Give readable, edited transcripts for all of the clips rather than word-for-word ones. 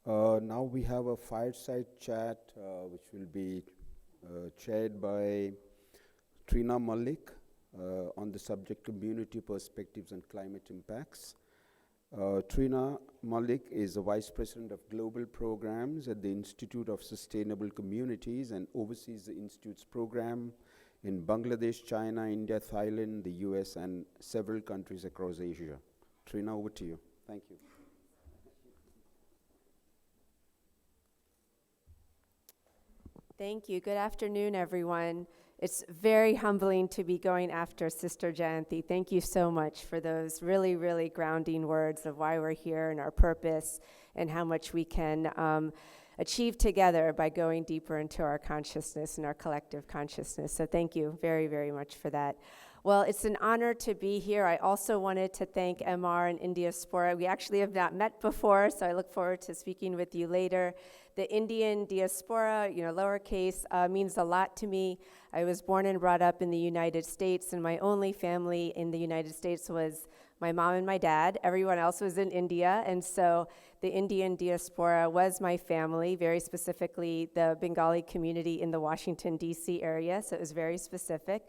Now we have a fireside chat which will be chaired by Trina, Mallik on the subject community perspectives and climate impacts. Trina Mallik is the Vice President of Global Programs at the Institute of Sustainable Communities and oversees the Institute's program in Bangladesh, China, India, Thailand, the US, and several countries across Asia. Trina, over to you. Thank you. Thank you. Good afternoon, everyone. It's very humbling to be going after Sister Jayanti. Thank you so much for those really, really grounding words of why we're here and our purpose and how much we can achieve together by going deeper into our consciousness and our collective consciousness. So thank you very, very much for that. Well, it's an honor to be here. I also wanted to thank MR and Indiaspora. We actually have not met before, so I look forward to speaking with you later. The Indian diaspora, lowercase, means a lot to me. I was born and brought up in the United States, and my only family in the United States was my mom and my dad. Everyone else was in India, and so the Indian diaspora was my family, very specifically the Bengali community in the Washington, D.C. area, so it was very specific.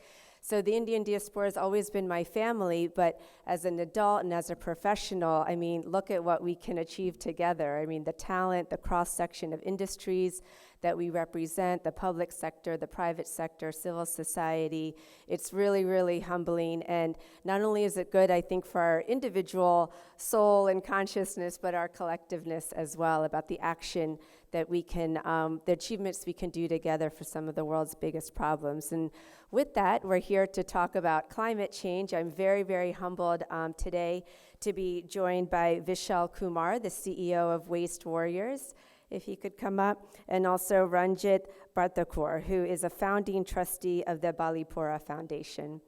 So the Indian diaspora has always been my family, but as an adult and as a professional, look at what we can achieve together. The talent, the cross-section of industries that we represent, the public sector, the private sector, civil society. It's really, really humbling. And not only is it good, I think, for our individual soul and consciousness, but our collectiveness as well, about the action that we can, the achievements we can do together for some of the world's biggest problems. And with that, we're here to talk about climate change. I'm very, very humbled today to be joined by Vishal Kumar, the CEO of Waste Warriors, if he could come up, and also Ranjit Barthakur, who is a founding trustee of the Balipara Foundation.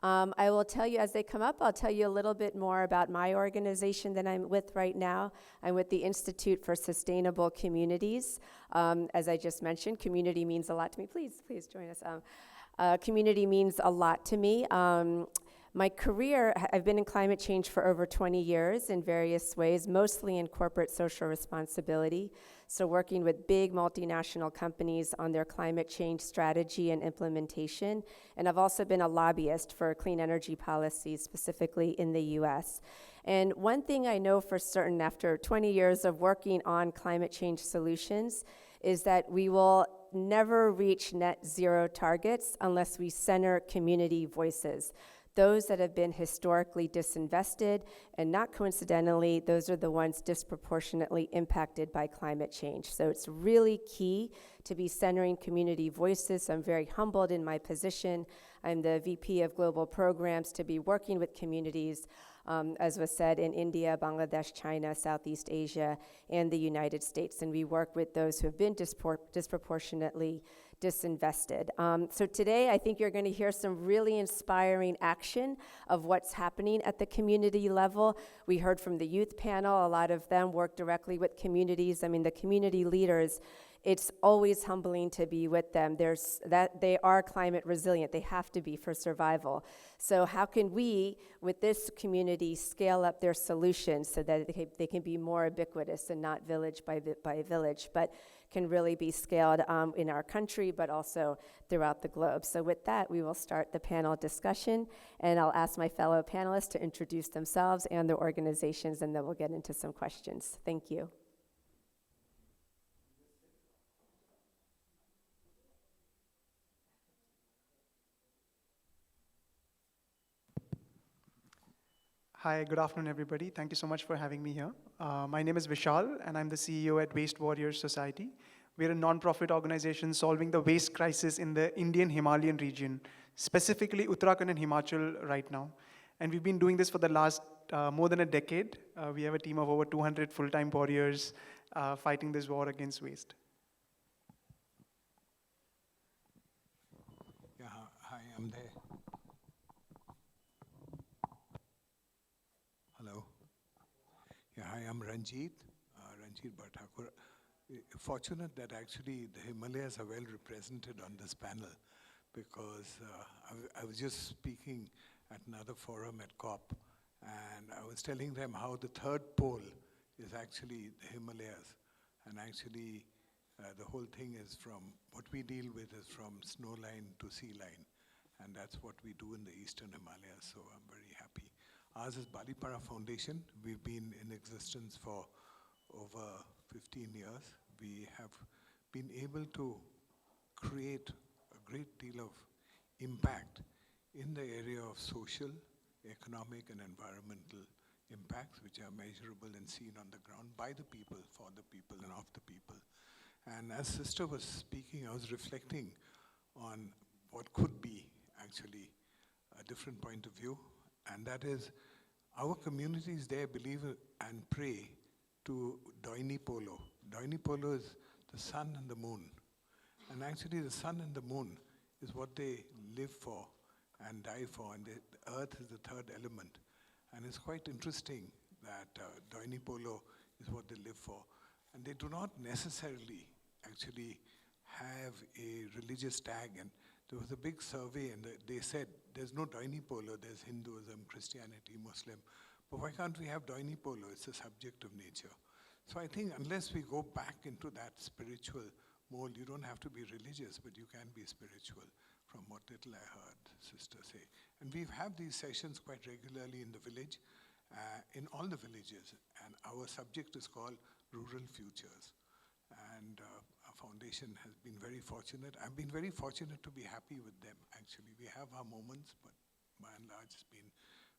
I will tell you as they come up, I'll tell you a little bit more about my organization that I'm with right now. I'm with the Institute for Sustainable Communities. As I just mentioned, community means a lot to me. Please join us. Community means a lot to me. My career, I've been in climate change for over 20 years in various ways, mostly in corporate social responsibility. So working with big multinational companies on their climate change strategy and implementation. And I've also been a lobbyist for clean energy policies, specifically in the US. And one thing I know for certain after 20 years of working on climate change solutions is that we will never reach net zero targets unless we center community voices. Those that have been historically disinvested, and not coincidentally, those are the ones disproportionately impacted by climate change. So it's really key to be centering community voices. So I'm very humbled in my position. I'm the VP of Global Programs to be working with communities, as was said, in India, Bangladesh, China, Southeast Asia, and the United States. And we work with those who have been disproportionately disinvested. So today, I think you're going to hear some really inspiring action of what's happening at the community level. We heard from the youth panel. A lot of them work directly with communities. The community leaders, it's always humbling to be with them. They are climate resilient. They have to be for survival. So how can we, with this community, scale up their solutions so that they can be more ubiquitous and not village by village, but can really be scaled in our country, but also throughout the globe. So with that, we will start the panel discussion, and I'll ask my fellow panelists to introduce themselves and their organizations, and then we'll get into some questions. Thank you. Hi, good afternoon, everybody. Thank you so much for having me here. My name is Vishal, and I'm the CEO at Waste Warriors Society. We're a non-profit organization solving the waste crisis in the Indian Himalayan region, specifically Uttarakhand and Himachal right now. And we've been doing this for the last more than a decade. We have a team of over 200 full-time warriors fighting this war against waste. Yeah, hi, I'm there. Hello. Yeah, hi, I'm Ranjit Barthakur. Fortunate that actually the Himalayas are well represented on this panel because I was just speaking at another forum at COP, and I was telling them how the third pole is actually the Himalayas. And actually, the whole thing is from, what we deal with is from snow line to sea line. And that's what we do in the Eastern Himalayas, so I'm very happy. Ours is Balipara Foundation. We've been in existence for over 15 years. We have been able to create a great deal of impact in the area of social, economic, and environmental impacts, which are measurable and seen on the ground by the people, for the people, and of the people. And as Sister was speaking, I was reflecting on what could be actually a different point of view, and that is our communities there believe and pray to Doini Polo. Doini Polo is the sun and the moon. And actually the sun and the moon is what they live for and die for, and the earth is the third element. And it's quite interesting that Doini Polo is what they live for. And they do not necessarily actually have a religious tag. And there was a big survey, and they said, there's no Doini Polo, there's Hinduism, Christianity, Muslim. But why can't we have Doini Polo? It's a subject of nature. So I think unless we go back into that spiritual mold, you don't have to be religious, but you can be spiritual, from what little I heard Sister say. And we have these sessions quite regularly in the village, in all the villages. And our subject is called Rural Futures. And our foundation has been very fortunate. I've been very fortunate to be happy with them, actually. We have our moments, but by and large, it's been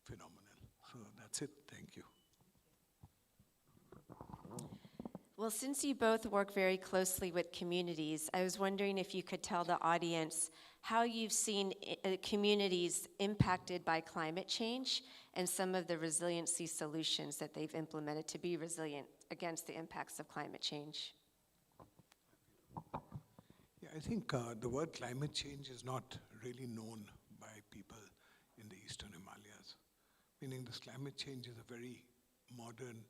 phenomenal. So that's it. Thank you. Well, since you both work very closely with communities, I was wondering if you could tell the audience how you've seen communities impacted by climate change and some of the resiliency solutions that they've implemented to be resilient against the impacts of climate change. Yeah, I think the word climate change is not really known by people in the Eastern Himalayas, meaning this climate change is a very modern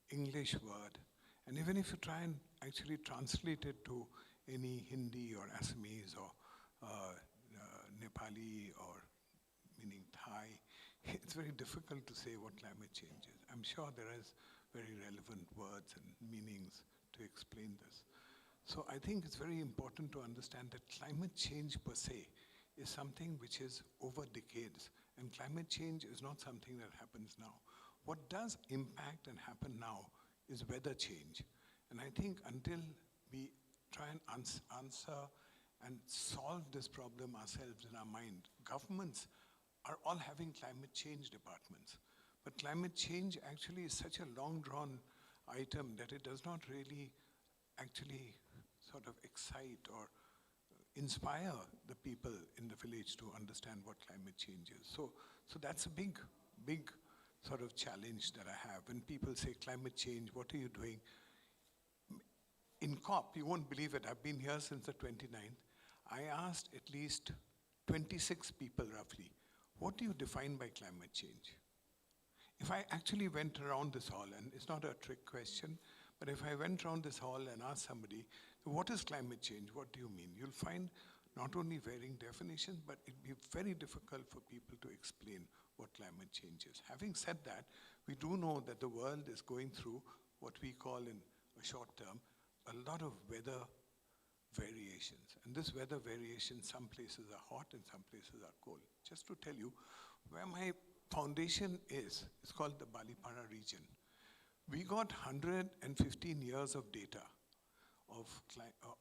English word. And even if you try and actually translate it to any Hindi or Assamese or Nepali or meaning Thai, it's very difficult to say what climate change is. I'm sure there is very relevant words and meanings to explain this. So I think it's very important to understand that climate change per se is something which is over decades. And climate change is not something that happens now. What does impact and happen now is weather change. And I think until we try and answer and solve this problem ourselves in our mind, governments are all having climate change departments. But climate change actually is such a long-drawn item that it does not really actually sort of excite or inspire the people in the village to understand what climate change is. So that's a big sort of challenge that I have. When people say climate change, what are you doing? In COP, you won't believe it, I've been here since the 29th. I asked at least 26 people roughly, what do you define by climate change? If I actually went around this hall, and it's not a trick question, but if I went around this hall and asked somebody, what is climate change? What do you mean? You'll find not only varying definitions, but it'd be very difficult for people to explain what climate change is. Having said that, we do know that the world is going through what we call in a short term, a lot of weather variations. And this weather variation, some places are hot and some places are cold. Just to tell you, where my foundation is, it's called the Balipara region. We got 115 years of data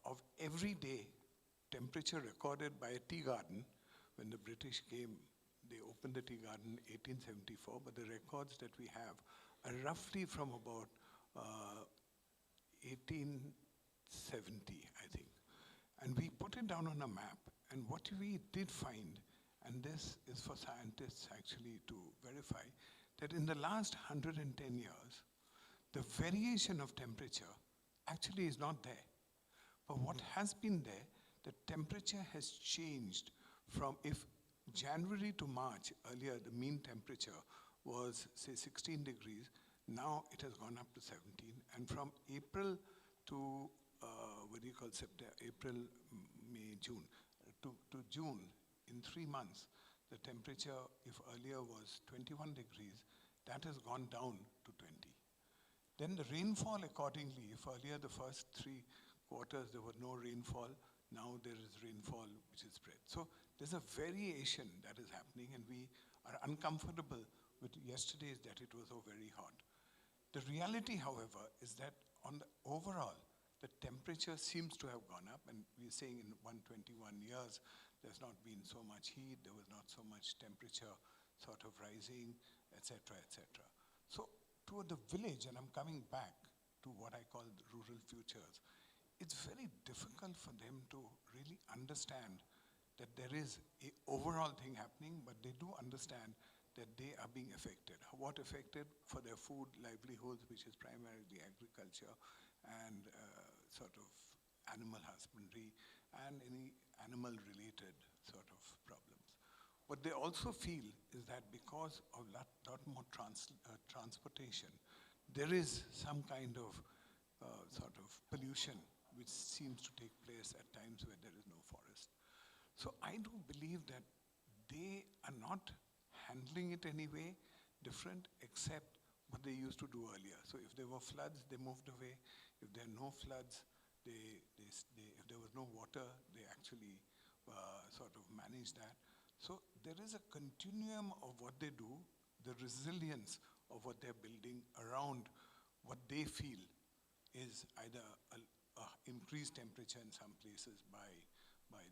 of everyday temperature recorded by a tea garden. When the British came, they opened the tea garden in 1874, but the records that we have are roughly from about 1870, I think. And we put it down on a map, and what we did find, and this is for scientists actually to verify, that in the last 110 years, the variation of temperature actually is not there. But what has been there, the temperature has changed from, if January to March, earlier the mean temperature was say 16 degrees, now it has gone up to 17. And from April to, September, April, May, June, to June, in 3 months, the temperature, if earlier was 21 degrees, that has gone down to 20. Then the rainfall accordingly, if earlier the first 3 quarters there was no rainfall, now there is rainfall which is spread. So there's a variation that is happening, and we are uncomfortable with yesterday's that it was so very hot. The reality, however, is that on the overall, the temperature seems to have gone up, and we're saying in 121 years, there's not been so much heat, there was not so much temperature sort of rising, etc., etc. So to the village, and I'm coming back to what I call the rural futures, it's very difficult for them to really understand that there is an overall thing happening, but they do understand that they are being affected. What affected? For their food, livelihoods, which is primarily agriculture, and sort of animal husbandry, and any animal-related sort of problems. What they also feel is that because of lot more transportation, there is some kind of sort of pollution which seems to take place at times where there is no forest. So I do believe that they are not handling it any way different except what they used to do earlier. So if there were floods, they moved away. If there are no floods, if there was no water, they actually sort of manage that. So there is a continuum of what they do, the resilience of what they're building around what they feel is either a increased temperature in some places by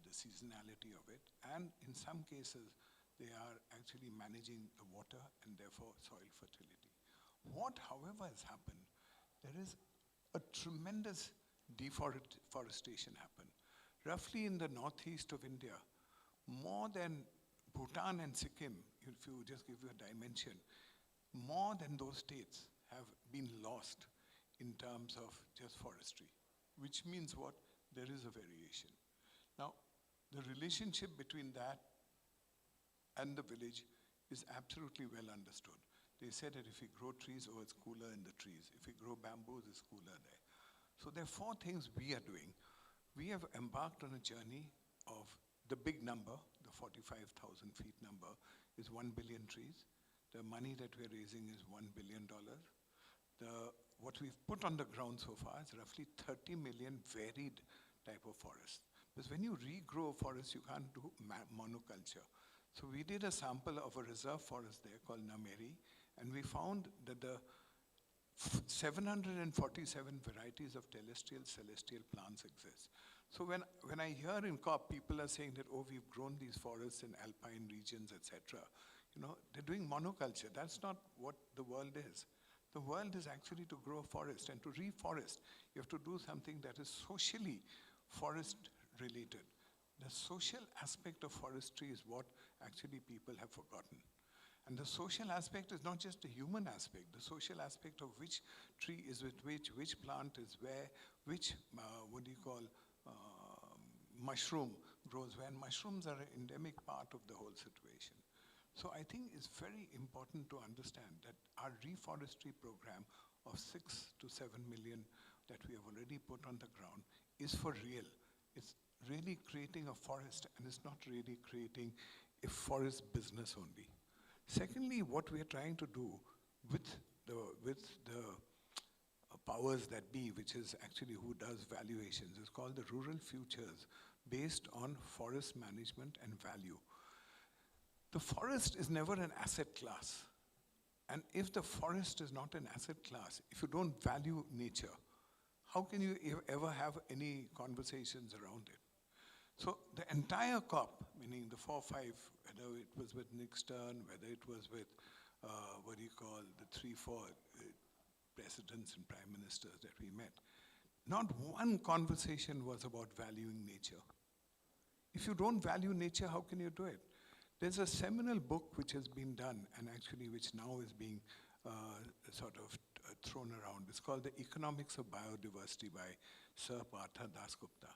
the seasonality of it, and in some cases they are actually managing the water and therefore soil fertility. What, however, has happened, there is a tremendous deforestation happened. Roughly in the northeast of India, more than Bhutan and Sikkim, if you just give you a dimension, more than those states have been lost in terms of just forestry, which means what? There is a variation. Now, the relationship between that and the village is absolutely well understood. They said that if we grow trees, oh, it's cooler in the trees. If we grow bamboos, it's cooler there. So there are 4 things we are doing. We have embarked on a journey of the big number, the 45,000 feet number, is 1 billion trees. The money that we're raising is $1 billion. What we've put on the ground so far is roughly 30 million varied type of forests. Because when you regrow forests, you can't do monoculture. So we did a sample of a reserve forest there called Nameri, and we found that the 747 varieties of celestial plants exist. So when I hear in COP, people are saying that, oh, we've grown these forests in alpine regions, etc. You know, they're doing monoculture. That's not what the world is. The world is actually to grow forest, and to reforest, you have to do something that is socially forest-related. The social aspect of forestry is what actually people have forgotten. And the social aspect is not just a human aspect, the social aspect of which tree is with which plant is where, which, mushroom grows where, and mushrooms are an endemic part of the whole situation. So I think it's very important to understand that our reforestry program of 6 to 7 million that we have already put on the ground is for real. It's really creating a forest, and it's not really creating a forest business only. Secondly, what we are trying to do with the powers that be, which is actually who does valuations, is called the Rural Futures, based on forest management and value. The forest is never an asset class. And if the forest is not an asset class, if you don't value nature, how can you ever have any conversations around it? So the entire COP, meaning the 4, 5, whether it was with Nick Stern, whether it was with, the 3, 4 presidents and prime ministers that we met, not one conversation was about valuing nature. If you don't value nature, how can you do it? There's a seminal book which has been done, and actually which now is being thrown around. It's called The Economics of Biodiversity by Sir Partha Dasgupta.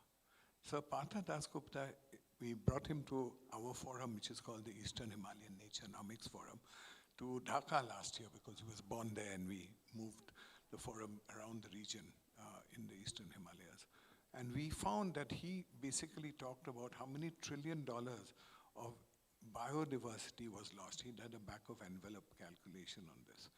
Sir Partha Dasgupta, we brought him to our forum, which is called the Eastern Himalayan Naturenomics Forum, to Dhaka last year because he was born there, and we moved the forum around the region in the Eastern Himalayas. And we found that he basically talked about how many $1 trillion of biodiversity was lost. He did a back of envelope calculation on this.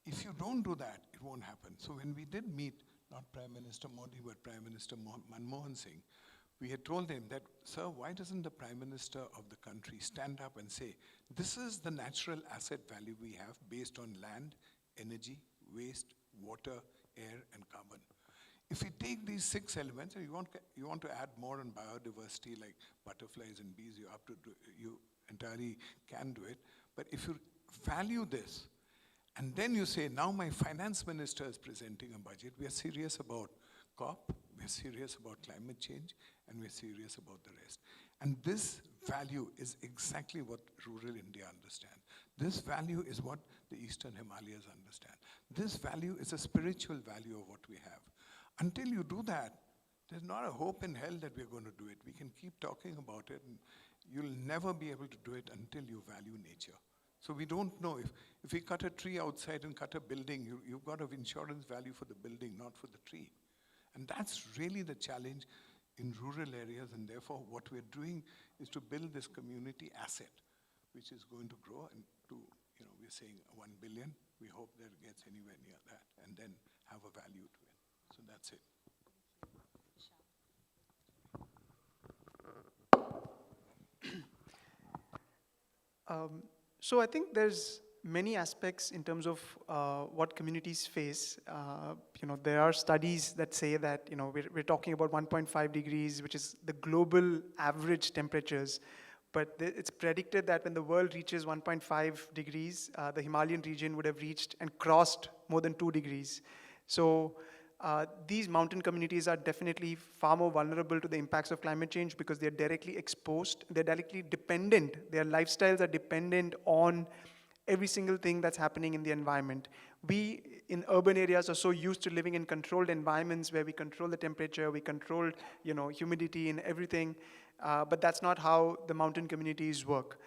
If you don't do that, it won't happen. So when we did meet, not Prime Minister Modi, but Prime Minister Manmohan Singh, we had told him that, sir, why doesn't the Prime Minister of the country stand up and say, this is the natural asset value we have based on land, energy, waste, water, air, and carbon. If we take these 6 elements, and you want to add more on biodiversity, like butterflies and bees, you entirely can do it. But if you value this, and then you say, now my finance minister is presenting a budget, we are serious about COP, we're serious about climate change, and we're serious about the rest. And this value is exactly what rural India understands. This value is what the Eastern Himalayas understand. This value is a spiritual value of what we have. Until you do that, there's not a hope in hell that we're going to do it. We can keep talking about it, and you'll never be able to do it until you value nature. So we don't know, if we cut a tree outside and cut a building, you've got an insurance value for the building, not for the tree. And that's really the challenge in rural areas, and therefore what we're doing is to build this community asset, which is going to grow and to, we're saying 1 billion. We hope that it gets anywhere near that, and then have a value to it. So that's it. So I think there's many aspects in terms of what communities face. There are studies that say that we're talking about 1.5 degrees, which is the global average temperatures. But it's predicted that when the world reaches 1.5 degrees, the Himalayan region would have reached and crossed more than 2 degrees. So these mountain communities are definitely far more vulnerable to the impacts of climate change because they're directly exposed, they're directly dependent, their lifestyles are dependent on every single thing that's happening in the environment. We, in urban areas, are so used to living in controlled environments where we control the temperature, we control, humidity and everything, but that's not how the mountain communities work.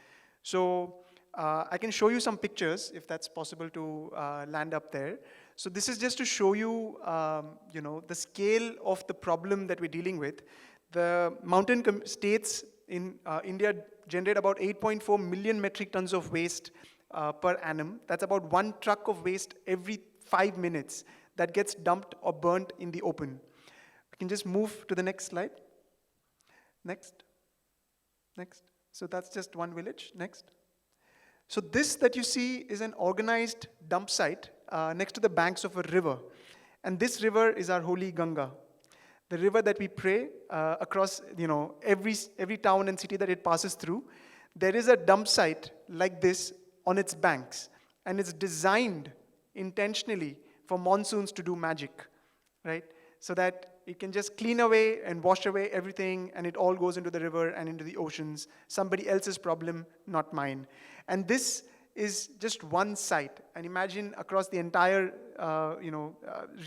So I can show you some pictures, if that's possible to land up there. So this is just to show you, the scale of the problem that we're dealing with. The mountain states in India generate about 8.4 million metric tons of waste per annum. That's about 1 truck of waste every 5 minutes that gets dumped or burnt in the open. We can just move to the next slide. Next. So that's just one village. Next. So this that you see is an organized dump site next to the banks of a river. And this river is our holy Ganga, the river that we pray across, every town and city that it passes through. There is a dump site like this on its banks, and it's designed intentionally for monsoons to do magic, right? So that it can just clean away and wash away everything, and it all goes into the river and into the oceans. Somebody else's problem, not mine. And this is just one site. And imagine across the entire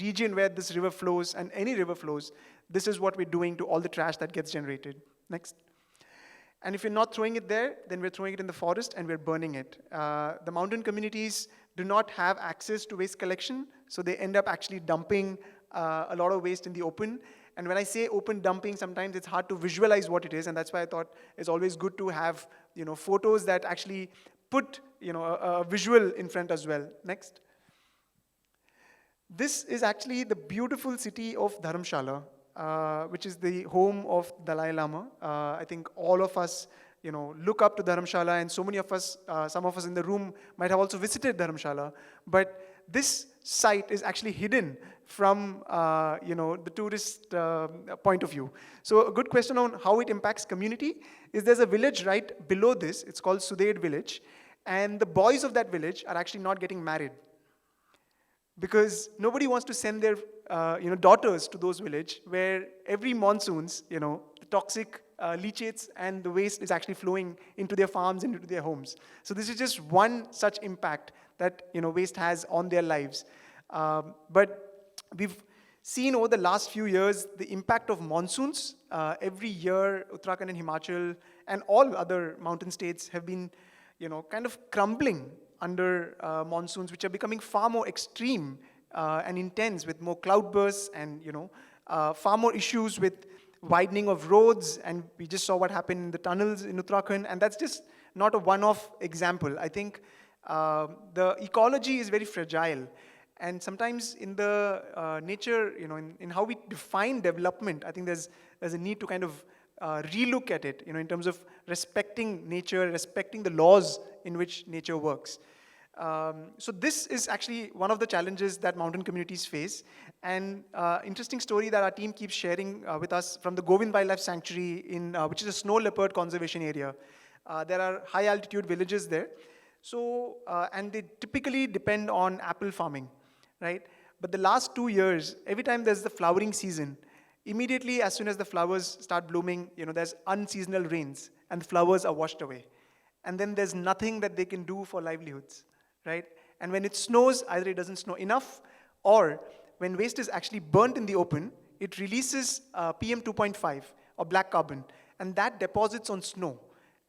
region where this river flows, and any river flows, this is what we're doing to all the trash that gets generated. Next. And if we're not throwing it there, then we're throwing it in the forest and we're burning it. The mountain communities do not have access to waste collection, so they end up actually dumping a lot of waste in the open. And when I say open dumping, sometimes it's hard to visualize what it is, and that's why I thought it's always good to have photos that actually put a visual in front as well. Next. This is actually the beautiful city of Dharamshala, which is the home of Dalai Lama. I think all of us, look up to Dharamshala, and so many of us, some of us in the room might have also visited Dharamshala. But this site is actually hidden from, the tourist point of view. So a good question on how it impacts community is there's a village right below this. It's called Sudhed village, and the boys of that village are actually not getting married, because nobody wants to send their daughters to those villages where every monsoons, the toxic leachates and the waste is actually flowing into their farms and into their homes. So this is just one such impact that waste has on their lives. But we've seen over the last few years the impact of monsoons. Every year, Uttarakhand and Himachal and all other mountain states have been kind of crumbling under monsoons, which are becoming far more extreme and intense, with more cloudbursts and far more issues with widening of roads. And we just saw what happened in the tunnels in Uttarakhand, and that's just not a one-off example. I think the ecology is very fragile. And sometimes in the nature, in how we define development, I think there's a need to kind of relook at it, in terms of respecting nature, respecting the laws in which nature works. So this is actually one of the challenges that mountain communities face. And interesting story that our team keeps sharing with us from the Govind Wildlife Sanctuary, which is a snow leopard conservation area. There are high altitude villages there. So, and they typically depend on apple farming, right? But the last 2 years, every time there's the flowering season, immediately as soon as the flowers start blooming, there's unseasonal rains and the flowers are washed away. And then there's nothing that they can do for livelihoods, right? And when it snows, either it doesn't snow enough, or when waste is actually burnt in the open, it releases PM 2.5 or black carbon, and that deposits on snow.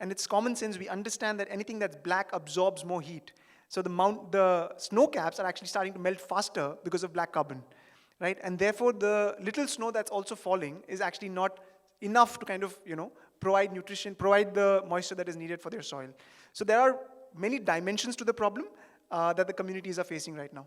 And it's common sense, we understand that anything that's black absorbs more heat. So the snow caps are actually starting to melt faster because of black carbon, right? And therefore, the little snow that's also falling is actually not enough to kind of, provide nutrition, provide the moisture that is needed for their soil. So there are many dimensions to the problem that the communities are facing right now.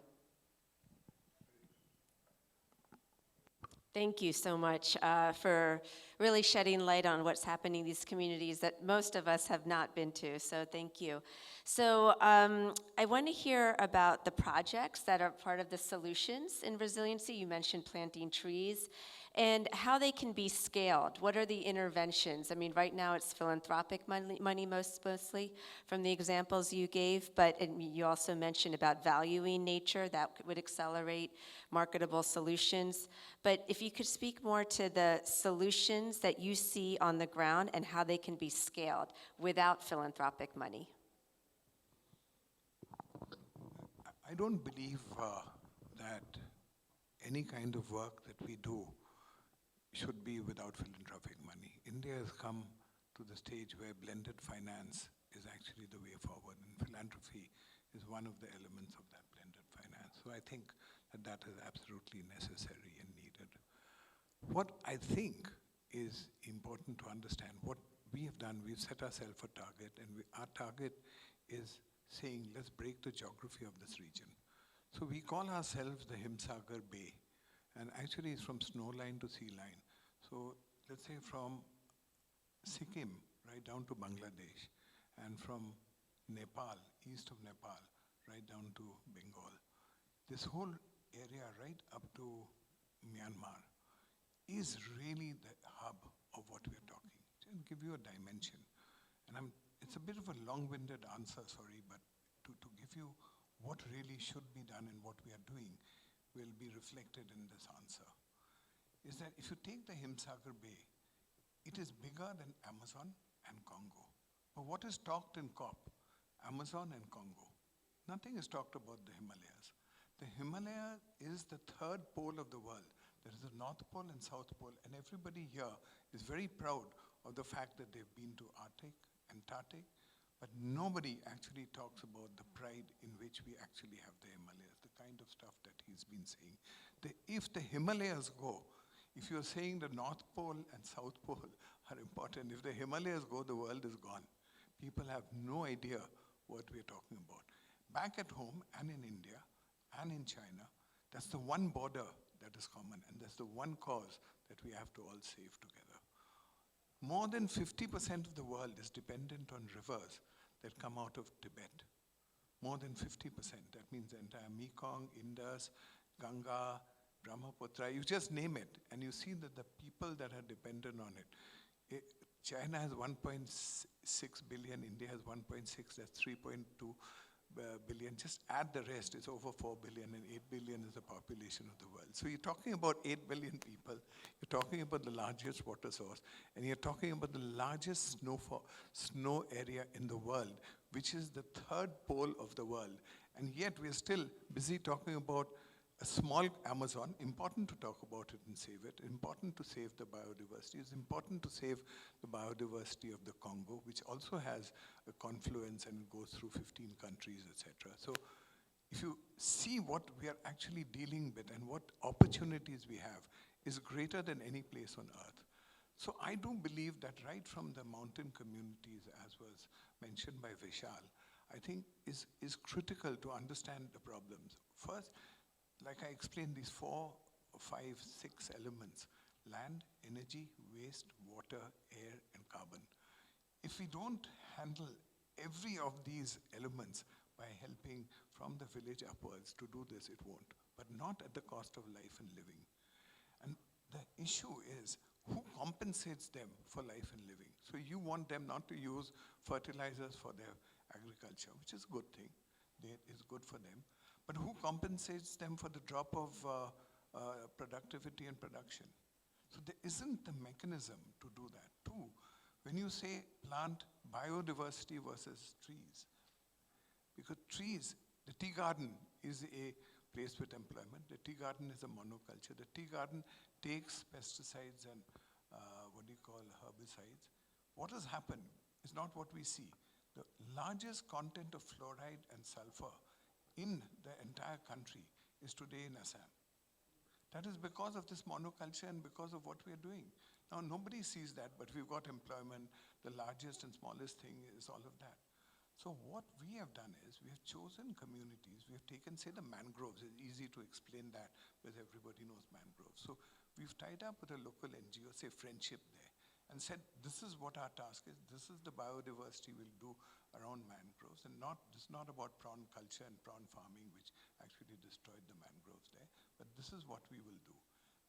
Thank you so much for really shedding light on what's happening in these communities that most of us have not been to, so thank you. So I want to hear about the projects that are part of the solutions in resiliency. You mentioned planting trees, and how they can be scaled. What are the interventions? I mean, right now it's philanthropic money mostly from the examples you gave, but you also mentioned about valuing nature. That would accelerate marketable solutions. But if you could speak more to the solutions that you see on the ground and how they can be scaled without philanthropic money. I don't believe that any kind of work that we do should be without philanthropic money. India has come to the stage where blended finance is actually the way forward, and philanthropy is one of the elements of that blended finance. So I think that is absolutely necessary and needed. What I think is important to understand, what we have done, we've set ourselves a target, and our target is saying, let's break the geography of this region. So we call ourselves the Himsagar Bay, and actually it's from snow line to sea line. So let's say from Sikkim right down to Bangladesh, and from Nepal, east of Nepal, right down to Bengal. This whole area right up to Myanmar is really the hub of what we're talking. I'll give you a dimension. And it's a bit of a long-winded answer, sorry, but to give you what really should be done and what we are doing will be reflected in this answer. Is that if you take the Himsagar Bay, it is bigger than Amazon and Congo. But what is talked in COP? Amazon and Congo. Nothing is talked about the Himalayas. The Himalaya is the third pole of the world. There is a North Pole and South Pole, and everybody here is very proud of the fact that they've been to Arctic, Antarctic, but nobody actually talks about the pride in which we actually have the Himalayas, the kind of stuff that he's been saying. If the Himalayas go, if you're saying the North Pole and South Pole are important, if the Himalayas go, the world is gone. People have no idea what we're talking about. Back at home and in India and in China, that's the one border that is common, and that's the one cause that we have to all save together. More than 50% of the world is dependent on rivers that come out of Tibet. More than 50%. That means the entire Mekong, Indus, Ganga, Brahmaputra, you just name it, and you see that the people that are dependent on it. China has 1.6 billion, India has 1.6, that's 3.2 billion. Just add the rest, it's over 4 billion, and 8 billion is the population of the world. So you're talking about 8 billion people, you're talking about the largest water source, and you're talking about the largest snow area in the world, which is the third pole of the world. And yet we're still busy talking about a small Amazon. Important to talk about it and save it. Important to save the biodiversity. It's important to save the biodiversity of the Congo, which also has a confluence and goes through 15 countries, etc. So if you see what we are actually dealing with and what opportunities we have is greater than any place on earth. So I do believe that right from the mountain communities, as was mentioned by Vishal, I think is critical to understand the problems. First, like I explained, these 4, 5, 6 elements: land, energy, waste, water, air, and carbon. If we don't handle every of these elements by helping from the village upwards to do this, it won't, but not at the cost of life and living. And the issue is, who compensates them for life and living? So you want them not to use fertilizers for their agriculture, which is a good thing. It's good for them. But who compensates them for the drop of productivity and production? So there isn't the mechanism to do that. Two, when you say plant biodiversity versus trees, because trees, the tea garden is a place with employment. The tea garden is a monoculture. The tea garden takes pesticides and herbicides. What has happened is not what we see. The largest content of fluoride and sulfur in the entire country is today in Assam. That is because of this monoculture and because of what we are doing. Now, nobody sees that, but we've got employment. The largest and smallest thing is all of that. So what we have done is we have chosen communities. We have taken, say, the mangroves. It's easy to explain that because everybody knows mangroves. So we've tied up with a local NGO, say Friendship there, and said, this is what our task is. This is the biodiversity we'll do around mangroves. And this is not about prawn culture and prawn farming, which actually destroyed the mangroves there, but this is what we will do.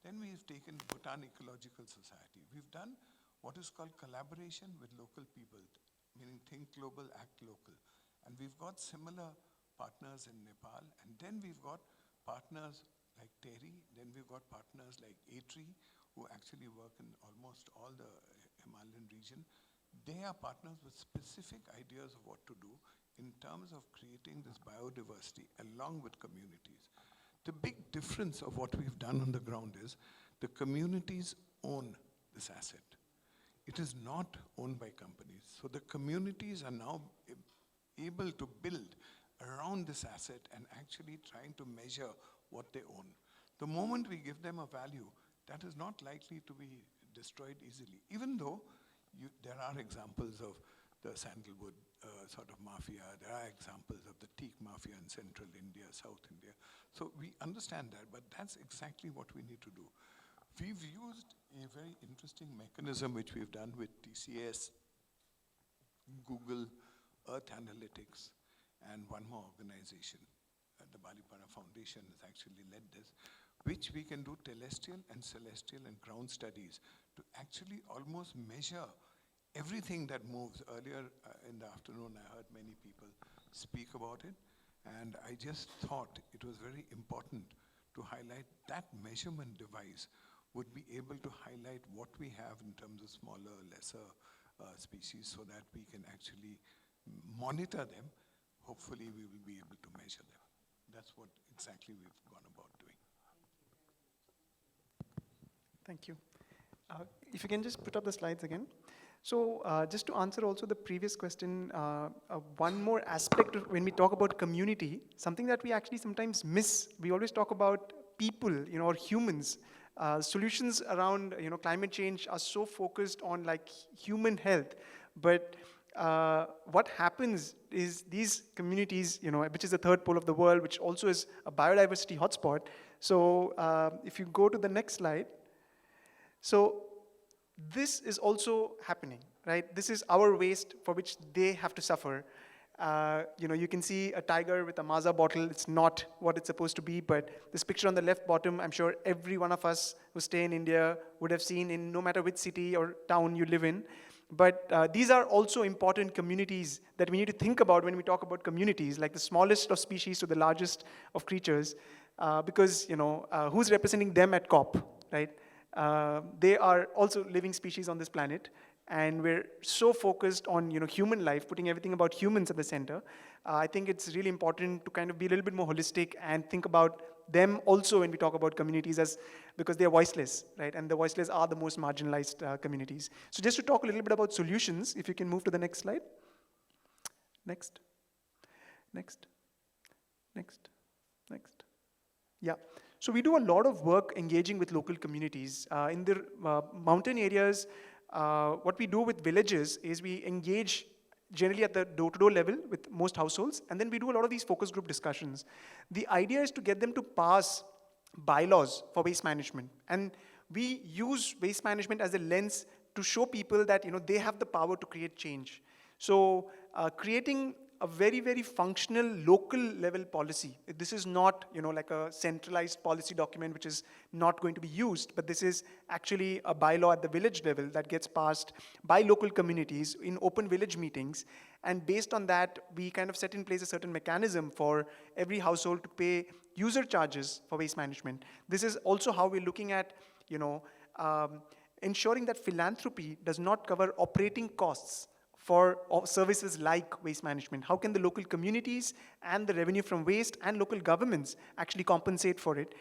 Then we've taken Bhutan Ecological Society. We've done what is called collaboration with local people, meaning think global, act local. And we've got similar partners in Nepal, and then we've got partners like TERI, then we've got partners like ATRI, who actually work in almost all the Himalayan region. They are partners with specific ideas of what to do in terms of creating this biodiversity along with communities. The big difference of what we've done on the ground is the communities own this asset. It is not owned by companies. So the communities are now able to build around this asset and actually trying to measure what they own. The moment we give them a value, that is not likely to be destroyed easily, even though there are examples of the sandalwood sort of mafia. There are examples of the teak mafia in central India, South India. So we understand that, but that's exactly what we need to do. We've used a very interesting mechanism which we've done with TCS, Google, Earth Analytics, and one more organization. The Balipara Foundation has actually led this, which we can do telestial and celestial and ground studies to actually almost measure everything that moves. Earlier in the afternoon, I heard many people speak about it, and I just thought it was very important to highlight that measurement device would be able to highlight what we have in terms of smaller, lesser species so that we can actually monitor them. Hopefully, we will be able to measure them. That's what exactly we've gone about doing. Thank you. If you can just put up the slides again. So just to answer also the previous question, one more aspect of when we talk about community, something that we actually sometimes miss. We always talk about people, or humans. Solutions around climate change are so focused on like human health, but what happens is these communities, which is the third pole of the world, which also is a biodiversity hotspot. So if you go to the next slide, so this is also happening, right? This is our waste for which they have to suffer. You can see a tiger with a Maaza bottle. It's not what it's supposed to be, but this picture on the left bottom, I'm sure every one of us who stay in India would have seen in no matter which city or town you live in. But these are also important communities that we need to think about when we talk about communities, like the smallest of species to the largest of creatures, because who's representing them at COP, right? They are also living species on this planet, and we're so focused on human life, putting everything about humans at the center. I think it's really important to kind of be a little bit more holistic and think about them also when we talk about communities, because they are voiceless, right? And the voiceless are the most marginalized communities. So just to talk a little bit about solutions, if you can move to the next slide. Next. Yeah. So we do a lot of work engaging with local communities. In the mountain areas, what we do with villages is we engage generally at the door-to-door level with most households, and then we do a lot of these focus group discussions. The idea is to get them to pass bylaws for waste management, and we use waste management as a lens to show people that they have the power to create change. So creating a very, very functional local level policy. This is not like a centralized policy document which is not going to be used, but this is actually a bylaw at the village level that gets passed by local communities in open village meetings. And based on that, we kind of set in place a certain mechanism for every household to pay user charges for waste management. This is also how we're looking at ensuring that philanthropy does not cover operating costs for services like waste management. How can the local communities and the revenue from waste and local governments actually compensate for it?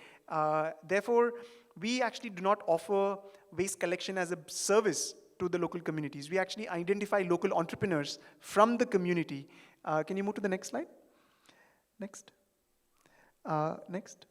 Therefore, we actually do not offer waste collection as a service to the local communities. We actually identify local entrepreneurs from the community. Can you move to the next slide? Next. Next.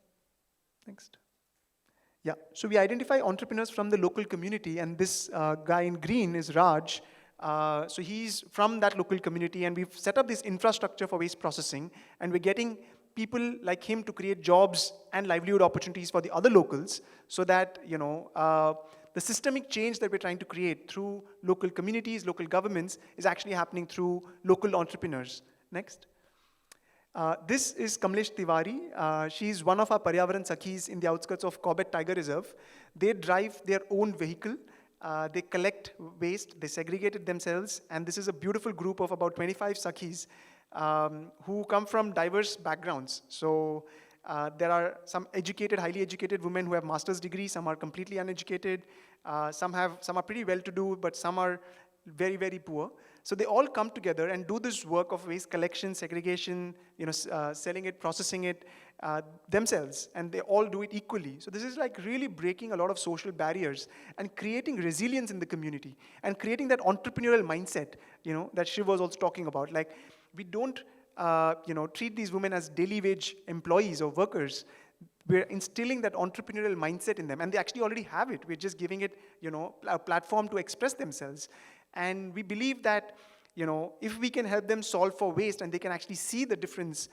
Yeah, so we identify entrepreneurs from the local community, and this guy in green is Raj. So he's from that local community, and we've set up this infrastructure for waste processing, and we're getting people like him to create jobs and livelihood opportunities for the other locals, so that the systemic change that we're trying to create through local communities, local governments, is actually happening through local entrepreneurs. Next. This is Kamlesh Tiwari. She's one of our Paryavaran Sakhis in the outskirts of Corbett Tiger Reserve. They drive their own vehicle. They collect waste, they segregate it themselves, and this is a beautiful group of about 25 Sakhis who come from diverse backgrounds. So there are some educated, highly educated women who have master's degrees, some are completely uneducated, some are pretty well-to-do, but some are very, very poor. So they all come together and do this work of waste collection, segregation, selling it, processing it themselves, and they all do it equally. So this is like really breaking a lot of social barriers and creating resilience in the community and creating that entrepreneurial mindset, that Shiv was also talking about. Like, we don't, treat these women as daily wage employees or workers. We're instilling that entrepreneurial mindset in them, and they actually already have it. We're just giving it, a platform to express themselves. And we believe that, if we can help them solve for waste and they can actually see the difference,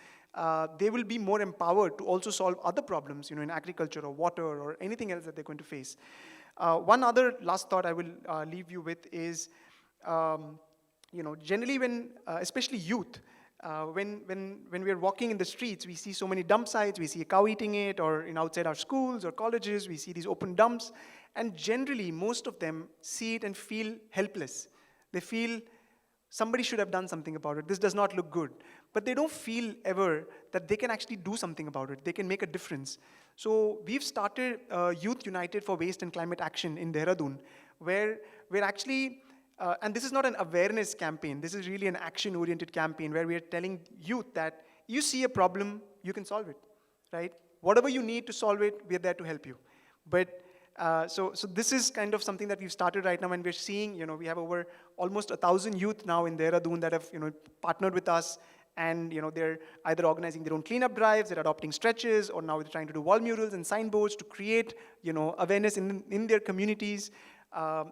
they will be more empowered to also solve other problems, in agriculture or water or anything else that they're going to face. One other last thought I will leave you with is, generally when, especially youth, when we are walking in the streets, we see so many dump sites, we see a cow eating it, or outside our schools or colleges, we see these open dumps. And generally, most of them see it and feel helpless. They feel somebody should have done something about it. This does not look good. But they don't feel ever that they can actually do something about it. They can make a difference. So we've started Youth United for Waste and Climate Action in Dehradun, where we're actually, and this is not an awareness campaign. This is really an action-oriented campaign where we're telling youth that you see a problem, you can solve it, right? Whatever you need to solve it, we're there to help you. But so this is kind of something that we've started right now, and we're seeing, we have over almost 1,000 youth now in Dehradun that have, partnered with us, and, they're either organizing their own cleanup drives, they're adopting stretches, or now they're trying to do wall murals and signboards to create, awareness in their communities.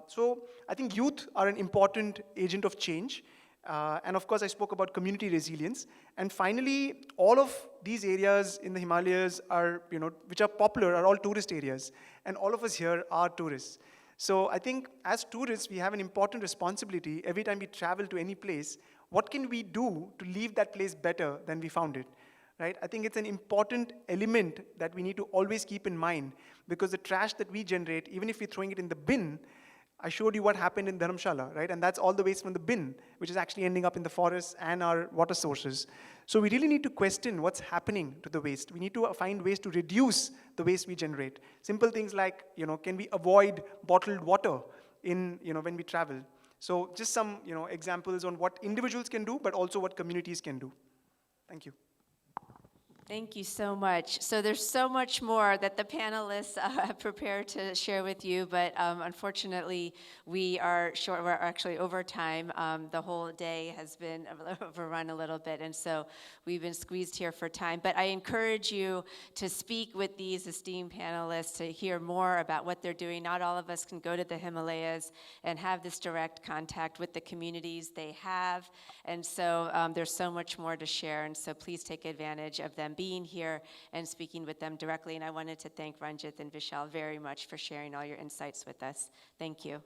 So I think youth are an important agent of change. And of course, I spoke about community resilience. And finally, all of these areas in the Himalayas are, which are popular, are all tourist areas. And all of us here are tourists. So I think as tourists, we have an important responsibility every time we travel to any place. What can we do to leave that place better than we found it? Right? I think it's an important element that we need to always keep in mind, because the trash that we generate, even if we're throwing it in the bin, I showed you what happened in Dharamshala, right? And that's all the waste from the bin, which is actually ending up in the forests and our water sources. So we really need to question what's happening to the waste. We need to find ways to reduce the waste we generate. Simple things like, can we avoid bottled water in, when we travel? So just some, examples on what individuals can do, but also what communities can do. Thank you. Thank you so much. So there's so much more that the panelists have prepared to share with you, but unfortunately, we are short. We're actually over time. The whole day has been overrun a little bit, and so we've been squeezed here for time. But I encourage you to speak with these esteemed panelists to hear more about what they're doing. Not all of us can go to the Himalayas and have this direct contact with the communities they have, and so there's so much more to share, and so please take advantage of them being here and speaking with them directly. And I wanted to thank Ranjit and Vishal very much for sharing all your insights with us. Thank you.